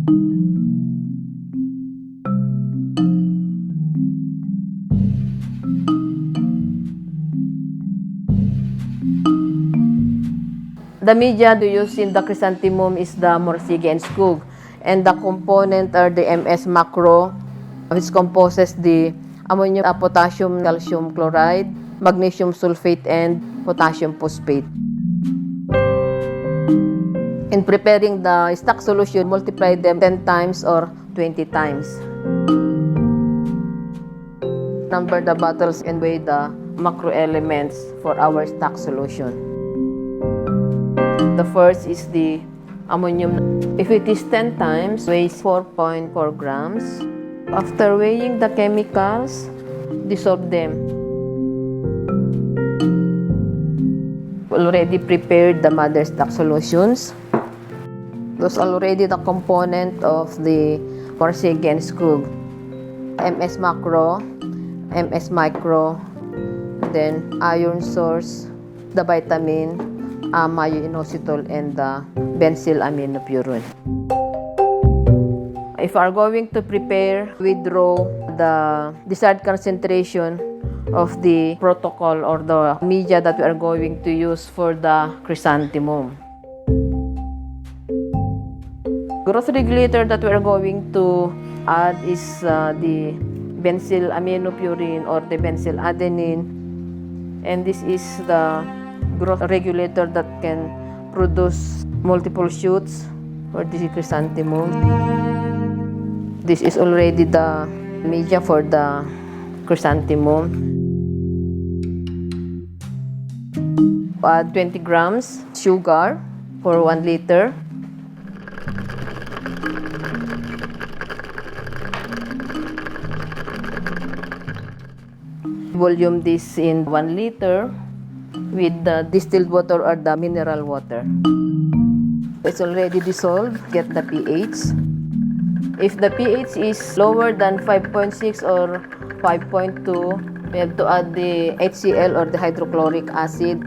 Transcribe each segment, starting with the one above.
The media used in the chrysanthemum is the Morsige and Skog, and the component are the MS macro, which composes the ammonium, potassium, calcium chloride, magnesium sulfate, and potassium phosphate. In preparing the stock solution, multiply them 10 times or 20 times. Number the bottles and weigh the macro elements for our stock solution. The first is the ammonium. If it is 10 times, weighs 4.4 grams. After weighing the chemicals, dissolve them. Already prepared the mother stock solutions. Those are already the component of the Morsige and Skog. MS macro, MS micro, then iron source, the vitamin, myo-inositol, and the benzylaminopurin. If we are going to prepare, withdraw the desired concentration of the protocol or the media that we are going to use for the chrysanthemum. Growth regulator that we are going to add is the benzylaminopurin or the benzyladenine, and this is the growth regulator that can produce multiple shoots for the chrysanthemum. This is already the media for the chrysanthemum. Add 20 grams sugar for 1 liter. Volume this in 1 liter with the distilled water or the mineral water. It's already dissolved. Get the pH. If the pH is lower than 5.6 or 5.2, we have to add the HCl or the hydrochloric acid.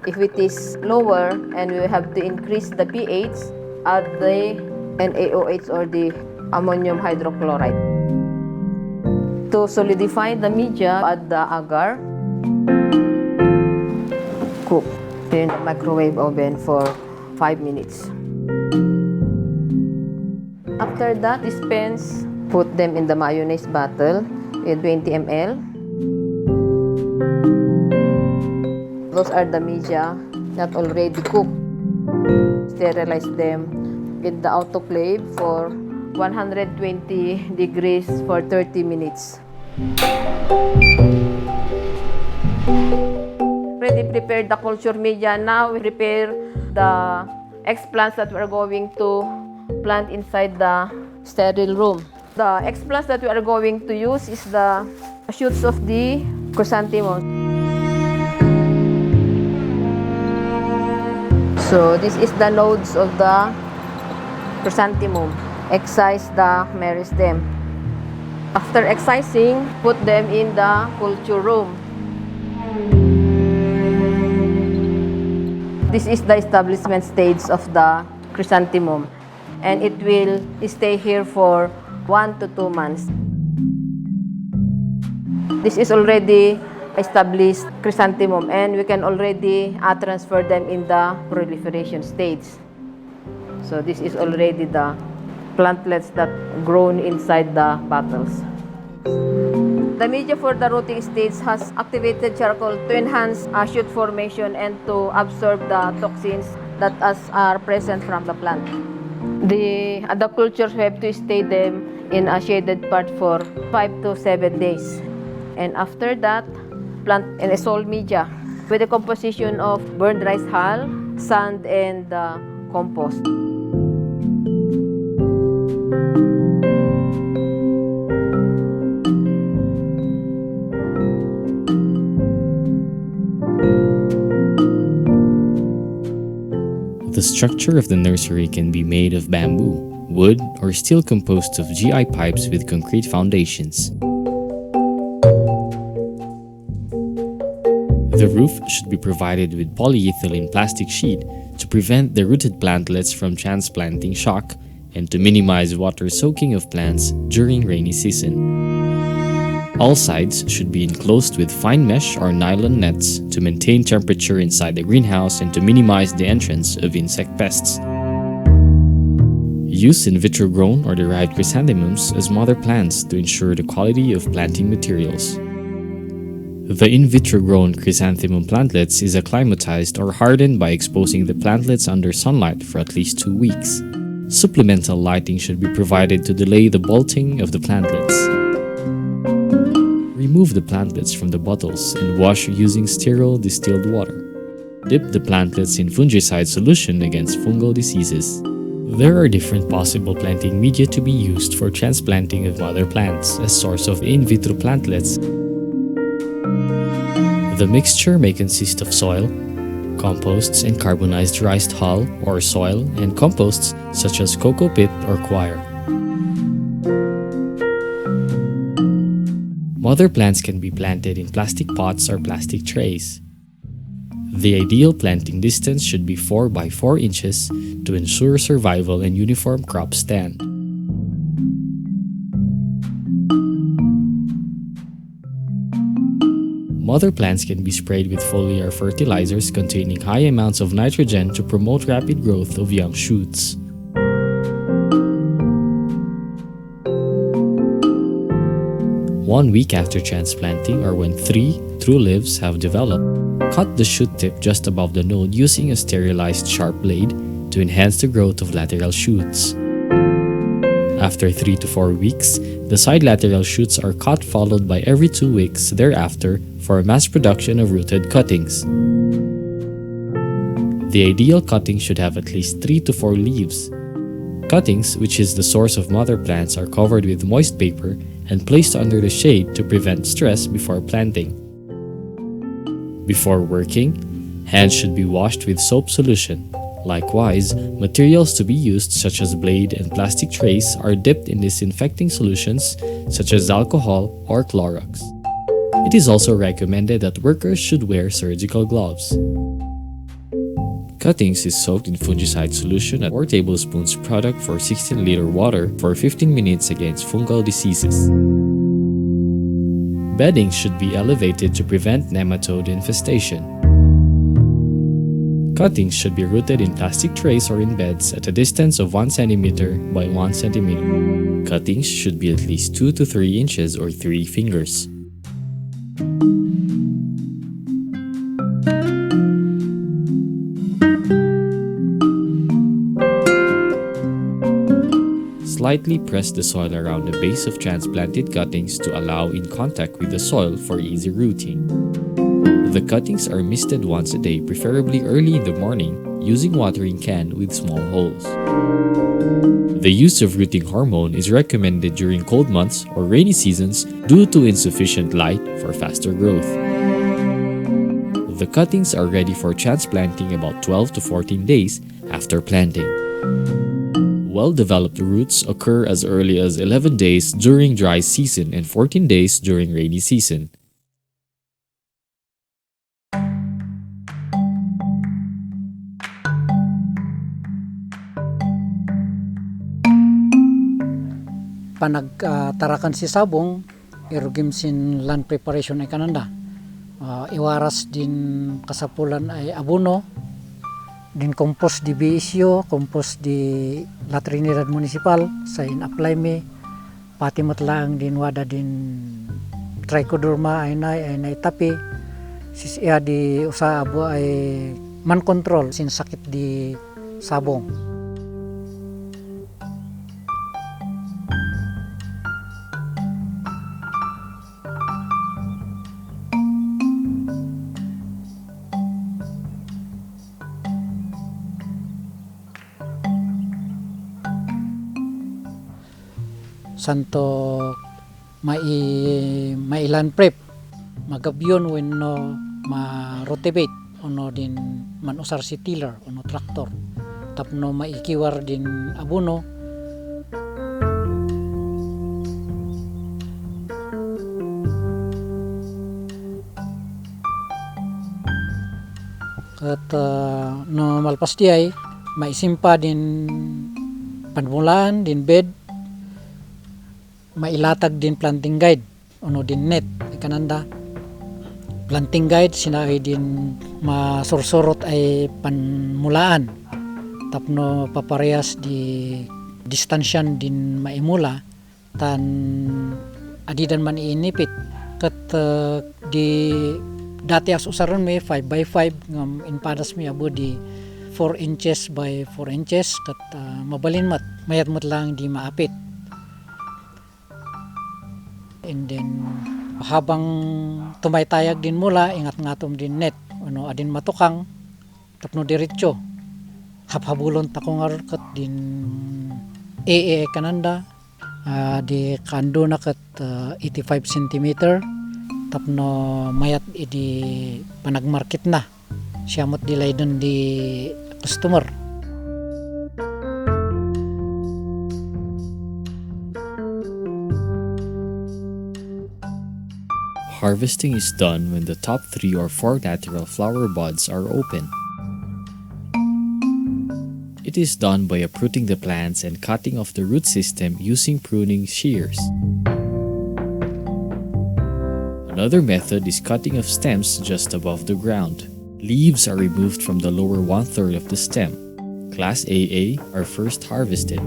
If it is lower and we have to increase the pH, add the NaOH or the ammonium hydrochloride. To solidify the media, add the agar. Cook in the microwave oven for 5 minutes. After that, dispense, put them in the mayonnaise bottle with 20 ml. Those are the media that already cooked. Sterilize them with the autoclave for 120 degrees for 30 minutes. Already prepared the culture media. Now we prepare the explants that we are going to plant inside the sterile room. The explants that we are going to use is the shoots of the chrysanthemum. So this is the nodes of the chrysanthemum. Excise the meristem. After excising, put them in the culture room. This is the establishment stage of the chrysanthemum, and it will stay here for 1 to 2 months. This is already established chrysanthemum, and we can already transfer them in the proliferation stage. So this is already the plantlets that grown inside the bottles. The media for the rooting stage has activated charcoal to enhance shoot formation and to absorb the toxins that are present from the plant. The cultures have to stay them in a shaded part for 5 to 7 days. And after that, plant in a soil media with a composition of burned rice hull, sand, and compost. The structure of the nursery can be made of bamboo, wood, or steel composed of GI pipes with concrete foundations. The roof should be provided with polyethylene plastic sheet to prevent the rooted plantlets from transplanting shock and to minimize water soaking of plants during rainy season. All sides should be enclosed with fine mesh or nylon nets to maintain temperature inside the greenhouse and to minimize the entrance of insect pests. Use in vitro grown or derived chrysanthemums as mother plants to ensure the quality of planting materials. The in vitro grown chrysanthemum plantlets is acclimatized or hardened by exposing the plantlets under sunlight for at least 2 weeks. Supplemental lighting should be provided to delay the bolting of the plantlets. Remove the plantlets from the bottles and wash using sterile distilled water. Dip the plantlets in fungicide solution against fungal diseases. There are different possible planting media to be used for transplanting of mother plants as source of in vitro plantlets. The mixture may consist of soil, composts, and carbonized rice hull or soil and composts such as cocoa pit or coir. Mother plants can be planted in plastic pots or plastic trays. The ideal planting distance should be 4 by 4 inches to ensure survival and uniform crop stand. Mother plants can be sprayed with foliar fertilizers containing high amounts of nitrogen to promote rapid growth of young shoots. One week after transplanting or when 3 true leaves have developed, cut the shoot tip just above the node using a sterilized sharp blade to enhance the growth of lateral shoots. After 3 to 4 weeks, the side lateral shoots are cut followed by every 2 weeks thereafter for mass production of rooted cuttings. The ideal cutting should have at least 3 to 4 leaves. Cuttings, which is the source of mother plants, are covered with moist paper and placed under the shade to prevent stress before planting. Before working, hands should be washed with soap solution. Likewise, materials to be used such as blade and plastic trays are dipped in disinfecting solutions such as alcohol or Clorox. It is also recommended that workers should wear surgical gloves. Cuttings is soaked in fungicide solution at 4 tablespoons product for 16-liter water for 15 minutes against fungal diseases. Bedding should be elevated to prevent nematode infestation. Cuttings should be rooted in plastic trays or in beds at a distance of 1 cm by 1 cm. Cuttings should be at least 2 to 3 inches or 3 fingers. Slightly press the soil around the base of transplanted cuttings to allow in contact with the soil for easy rooting. The cuttings are misted once a day, preferably early in the morning, using watering can with small holes. The use of rooting hormone is recommended during cold months or rainy seasons due to insufficient light for faster growth. The cuttings are ready for transplanting about 12 to 14 days after planting. Well-developed roots occur as early as 11 days during dry season and 14 days during rainy season. Panagtarakan si sabong, irugim sin land preparation ay kananda. Iwaras din kasapulan ay abono, din compost di BSU, compost di La Trinidad Municipal, sa in-apply me, pati matlaang din wada din trichoderma ay naitapi, sisiya di usa abo ay man control sin sakit di sabong. Santo mailan prep magabyon wenno ma-rotivate ono din manusar si tiller ono traktor tapno maikiwar din abono kat no malpas di ay maisimpa din panmulaan din bed, mailatag din planting guide, din net, ikananda. Planting guide, sinaay din masursurot ay panmulaan. Tapno paparehas di distansyan din maimula, tan adidan man iinipit. Kat di dati as usaron may 5x5 ngam inpadas mi abo di 4 inches by 4 inches kat mabalin mayat lang di maapit. And then habang tumaytayag din mula, ingat ngatom din net, adin matukang, tapno diretso. Habhabulon takongar kat din kananda, di kando na kat 85 cm, tapno mayat idi panagmarket na. Siyamot dilay dun di customer. Harvesting is done when the top 3 or 4 lateral flower buds are open. It is done by uprooting the plants and cutting off the root system using pruning shears. Another method is cutting of stems just above the ground. Leaves are removed from the lower 1/3 of the stem. Class AA are first harvested.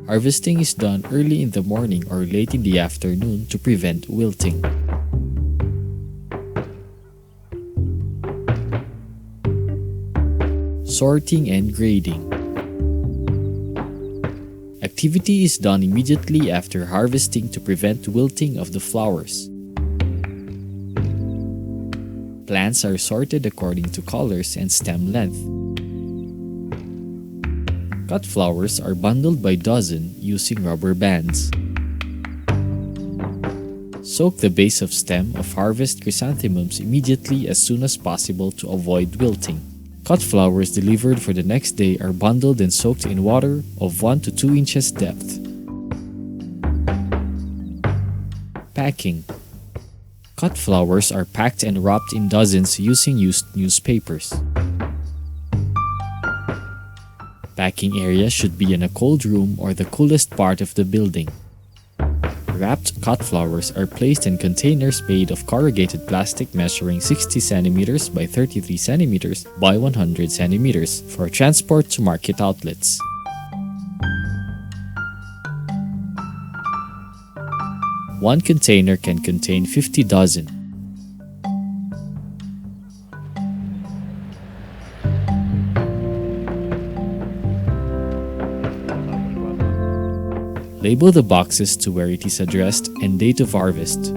Harvesting is done early in the morning or late in the afternoon to prevent wilting. Sorting and grading. Activity is done immediately after harvesting to prevent wilting of the flowers. Plants are sorted according to colors and stem length. Cut flowers are bundled by dozen using rubber bands. Soak the base of stem of harvest chrysanthemums immediately as soon as possible to avoid wilting. Cut flowers delivered for the next day are bundled and soaked in water of 1 to 2 inches depth. Packing. Cut flowers are packed and wrapped in dozens using used newspapers. Packing area should be in a cold room or the coolest part of the building. Wrapped cut flowers are placed in containers made of corrugated plastic measuring 60 cm by 33 cm by 100 cm for transport to market outlets. One container can contain 50 dozen. Label the boxes to where it is addressed and date of harvest.